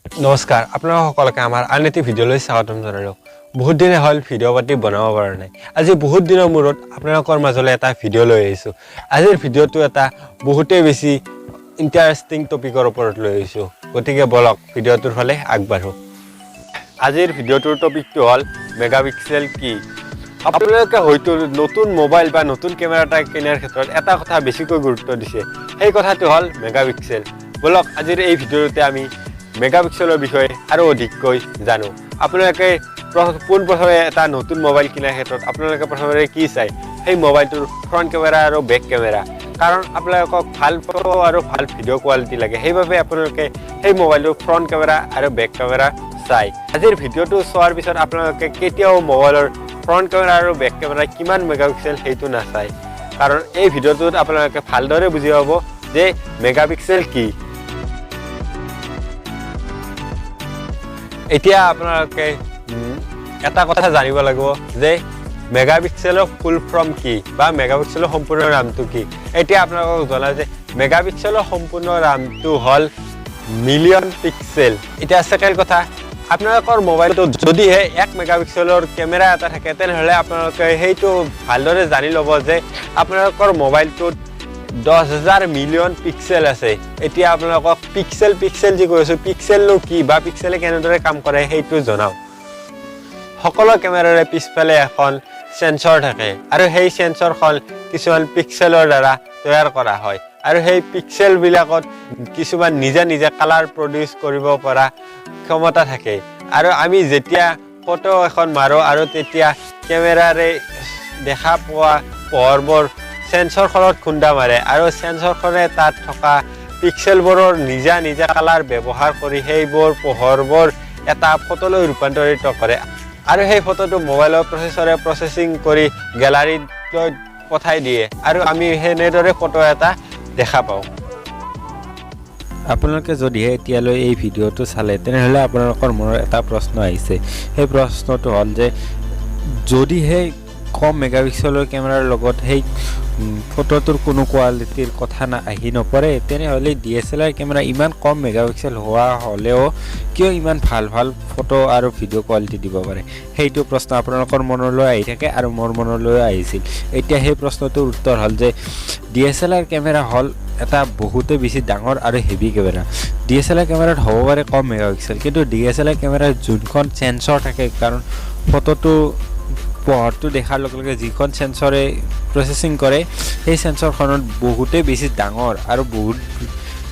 নমস্কাৰ আপোনালোক সকলোকে আমাৰ আন এটি ভিডিঅ'লৈ স্বাগতম জনালোঁ। বহুত দিনে হ'ল ভিডিঅ' পাতি বনাব পৰা নাই। আজি বহুত দিনৰ মূৰত আপোনালোকৰ মাজলৈ এটা ভিডিঅ' লৈ আহিছোঁ। আজিৰ ভিডিঅ'টো এটা বহুতেই বেছি ইণ্টাৰেষ্টিং টপিকৰ ওপৰত লৈ আহিছোঁ। গতিকে বলক ভিডিঅ'টোৰ ফালে আগবাঢ়ো। আজিৰ ভিডিঅ'টোৰ টপিকটো হ'ল মেগাপিক্সেল কি। আপোনালোকে হয়তো নতুন মোবাইল বা নতুন কেমেৰা এটা কিনাৰ ক্ষেত্ৰত এটা কথা বেছিকৈ গুৰুত্ব দিছে, সেই কথাটো হ'ল মেগাপিক্সেল। বলক আজিৰ এই ভিডিঅ'টোতে আমি মেগাপিক্সেলৰ বিষয়ে আৰু অধিককৈ জানো। আপোনালোকে পোনপ্ৰথমে এটা নতুন মোবাইল কিনাৰ ক্ষেত্ৰত আপোনালোকে প্ৰথমে কি চাই, সেই মোবাইলটোৰ ফ্ৰণ্ট কেমেৰা আৰু বেক কেমেৰা। কাৰণ আপোনালোকক ভাল ফটো আৰু ভাল ভিডিঅ' কোৱালিটি লাগে, সেইবাবে আপোনালোকে সেই মোবাইলটোৰ ফ্ৰণ্ট কেমেৰা আৰু বেক কেমেৰা চাই। আজিৰ ভিডিঅ'টো চোৱাৰ পিছত আপোনালোকে কেতিয়াও মোবাইলৰ ফ্ৰণ্ট কেমেৰা আৰু বেক কেমেৰা কিমান মেগাপিক্সেল সেইটো নাচায়, কাৰণ এই ভিডিঅ'টোত আপোনালোকে ভালদৰে বুজি পাব যে মেগাপিক্সেল কি। এতিয়া আপোনালোকে এটা কথা জানিব লাগিব যে মেগাপিক্সেলৰ ফুল ফৰ্ম কি বা মেগাপিক্সেলৰ সম্পূৰ্ণ নামটো কি। এতিয়া আপোনালোকক জনাও যে মেগাপিক্সেলৰ সম্পূৰ্ণ নামটো হ'ল মিলিয়ন পিক্সেল। এতিয়া ছেকেণ্ড কথা, আপোনালোকৰ মোবাইলটোত যদিহে 1 মেগাপিক্সেলৰ কেমেৰা এটা থাকে, তেনেহ'লে আপোনালোকে সেইটো ভালদৰে জানি ল'ব যে আপোনালোকৰ মোবাইলটোত 10,000 মিলিয়ন পিক্সেল আছে। এতিয়া আপোনালোকক পিক্সেল যি কৈছোঁ, পিক্সেলনো কি বা পিক্সেলে কেনেদৰে কাম কৰে সেইটো জনাওঁ। সকলো কেমেৰাৰে পিছফালে এখন সেন্সৰ থাকে আৰু সেই সেন্সৰখন কিছুমান পিক্সেলৰ দ্বাৰা তৈয়াৰ কৰা হয় আৰু সেই পিক্সেলবিলাকত কিছুমান নিজে কালাৰ প্ৰডিউচ কৰিব পৰা ক্ষমতা থাকে। আৰু আমি যেতিয়া ফটো এখন মাৰোঁ আৰু তেতিয়া কেমেৰাৰে দেখা পোৱা পোহৰবোৰ সেন্সৰখনত খুন্দা মাৰে আৰু সেন্সৰখনে তাত থকা পিক্সেলবোৰৰ নিজা কালাৰ ব্যৱহাৰ কৰি সেইবোৰ পোহৰবোৰ এটা ফটোলৈ ৰূপান্তৰিত কৰে আৰু সেই ফটোটো মোবাইলৰ প্ৰচেছৰে প্ৰচেছিং কৰি গেলাৰীলৈ পঠাই দিয়ে আৰু আমি সেনেদৰে ফটো এটা দেখা পাওঁ। আপোনালোকে যদিহে এতিয়ালৈ এই ভিডিঅ'টো চালে, তেনেহ'লে আপোনালোকৰ মনত এটা প্ৰশ্ন আহিছে। সেই প্ৰশ্নটো হ'ল যে যদিহে কম মেগাপিক্সেলৰ কেমেৰাৰ লগত সেই ফটোটোৰ কোনো কোৱালিটিৰ কথা আহি নপৰে, তেনেহ'লে DSLR কেমেৰা ইমান কম মেগাপিক্সেল হোৱা হ'লেও কিয় ইমান ভাল ফটো আৰু ভিডিঅ' কোৱালিটি দিব পাৰে? সেইটো প্ৰশ্ন আপোনালোকৰ মনলৈ আহি থাকে আৰু মোৰ মনলৈ আহিছিল। এতিয়া সেই প্ৰশ্নটোৰ উত্তৰ হ'ল যে DSLR কেমেৰা হ'ল এটা বহুতেই বেছি ডাঙৰ আৰু হেভি কেমেৰা। DSLR কেমেৰাত হ'ব পাৰে কম মেগাপিক্সেল, কিন্তু DSLR কেমেৰাৰ যোনখন সেন্সৰ থাকে, কাৰণ ফটোটো পোহৰটো দেখাৰ লগে লগে যিখন সেন্সৰে প্ৰচেছিং কৰে, সেই সেন্সৰখনত বহুতেই বেছি ডাঙৰ আৰু বহুত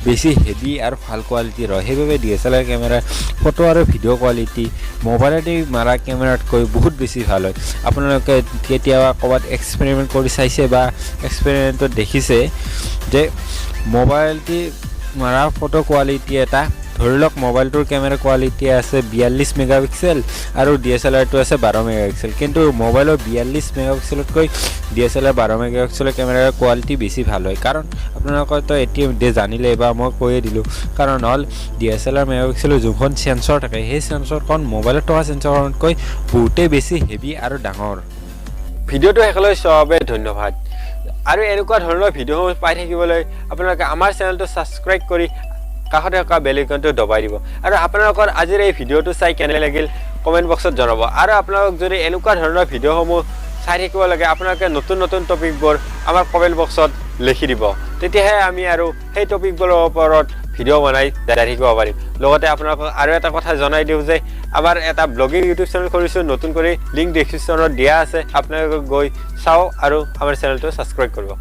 বেছি হেভি আৰু ভাল কোৱালিটিৰ হয়। সেইবাবে DSLR কেমেৰাৰ ফটো আৰু ভিডিঅ' কোৱালিটি মোবাইলেদি মাৰা কেমেৰাতকৈ বহুত বেছি ভাল হয়। আপোনালোকে কেতিয়াবা ক'ৰবাত এক্সপেৰিমেণ্ট কৰি চাইছে বা এক্সপেৰিমেণ্টত দেখিছে যে মোবাইলটি মাৰা ফটো কোৱালিটি এটা, ধৰি লওক মোবাইলটোৰ কেমেৰা কোৱালিটি আছে 42 মেগাপিক্সেল আৰু DSLRটো আছে 12 মেগাপিক্সেল, কিন্তু মোবাইলৰ 42 মেগাপিক্সেলতকৈ DSLR 12 মেগাপিক্সেলৰ কেমেৰাৰ কোৱালিটি বেছি ভাল হয়। কাৰণ আপোনালোকেতো এতিয়া জানিলে বা মই কৈয়ে দিলোঁ, কাৰণ হ'ল DSLR মেগাপিক্সেলৰ যোনখন সেন্সৰ থাকে, সেই সেন্সৰখন মোবাইলত থকা সেন্সৰখনতকৈ বহুতেই বেছি হেভি আৰু ডাঙৰ। ভিডিঅ'টো শেষলৈ চোৱাৰ বাবে ধন্যবাদ। আৰু এনেকুৱা ধৰণৰ ভিডিঅ'সমূহ পাই থাকিবলৈ আপোনালোকে আমাৰ চেনেলটো ছাবস্ক্ৰাইব কৰি কাষতে থকা বেল আইকনটো দবাই দিব। আৰু আপোনালোকৰ আজিৰ এই ভিডিঅ'টো চাই কেনে লাগিল কমেণ্ট বক্সত জনাব। আৰু আপোনালোক যদি এনেকুৱা ধৰণৰ ভিডিঅ'সমূহ চাই থাকিব লাগে, আপোনালোকে নতুন টপিকবোৰ আমাৰ কমেণ্ট বক্সত লিখি দিব, তেতিয়াহে আমি আৰু সেই টপিকবোৰৰ ওপৰত ভিডিঅ' বনাই যাই থাকিব পাৰিম। লগতে আপোনালোকক আৰু এটা কথা জনাই দিওঁ যে আমাৰ এটা ব্লগিং ইউটিউব চেনেল কৰিছোঁ, নতুন কৰি লিংক ডেছক্ৰিপশ্যনত দিয়া আছে, আপোনালোকে গৈ চাওক আৰু আমাৰ চেনেলটো ছাবস্ক্ৰাইব কৰিব।